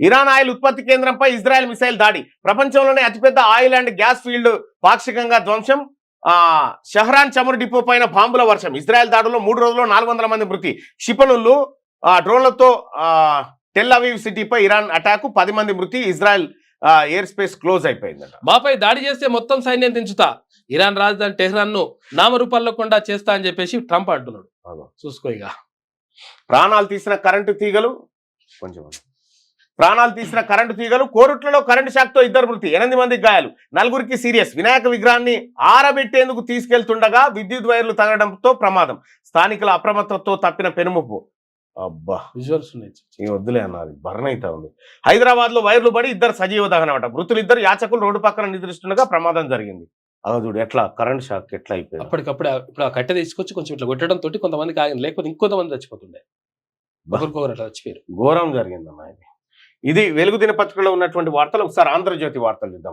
Iran oil ఉత్పత్తి కేంద్రంపై Israel missile దాడి. ప్రపంచంలోనే అతిపెద్ద ఆయిల్ అండ్ గ్యాస్ ఫీల్డ్ పాక్షికంగా ధ్వంసం. షహరాన్ చమురు డిపో పైన బాంబుల వర్షం. ఇజ్రాయెల్ దాడుల్లో 3 రోజుల్లో 400 మంది మృతి. క్షిపణులు డ్రోన్లతో టెల్ అవీవ్ సిటీపై ఇరాన్ అటాకు, 10 మంది మృతి. ఇజ్రాయెల్ ఎయిర్ స్పేస్ క్లోజ్ అయిపోయిందట. మాపై దాడి చేస్తే మొత్తం సైన్యం దించుతా, ఇరాన్ రాజధాని టెహ్రాన్ ను నామరూపాల్లో కూడా చేస్తా అని చెప్పేసి ట్రంప్ అంటున్నాడు. చూసుకో ఇక. ప్రాణాలు తీసిన కరెంటు తీగలు కోరుట్లలో కరెంటు షాక్ తో 2 మృతి, 8 మందికి గాయాలు, 4గురికి సీరియస్. వినాయక విగ్రహాన్ని ఆరబెట్టేందుకు తీసుకెళ్తుండగా విద్యుత్ వైర్లు తగలడంతో ప్రమాదం. స్థానికుల అప్రమత్తతో తప్పిన పెనుముప్పు. అబ్బా, విజువల్స్ ఉన్నాయి, వద్దులే అన్నది బర్న్ అయితే ఉంది. హైదరాబాద్ లో వైర్లు పడి 2 సజీవ దహనమట. మృతులు 2 యాచకులు రోడ్డు పక్కన నిద్రిస్తుండగా ప్రమాదం జరిగింది. చూడు ఎట్లా కరెంట్ షాక్ ఎట్లా అయిపోయింది. అప్పటికప్పుడు ఇప్పుడు ఆ కట్టె తీసుకొచ్చి కొంచెం ఇట్లా కొట్టడం తోటి కొంతమందికి ఆగింది, లేకపోతే ఇంకొంతమంది చచ్చిపోతుండే. ఒకరికొకరు అట్లా చచ్చిపోయారు. ఘోరం జరిగిందన్న ఇది. వెలుగు దినపత్రికలో ఉన్నటువంటి వార్తలు. ఒకసారి ఆంధ్రజ్యోతి వార్తలు చూద్దాం.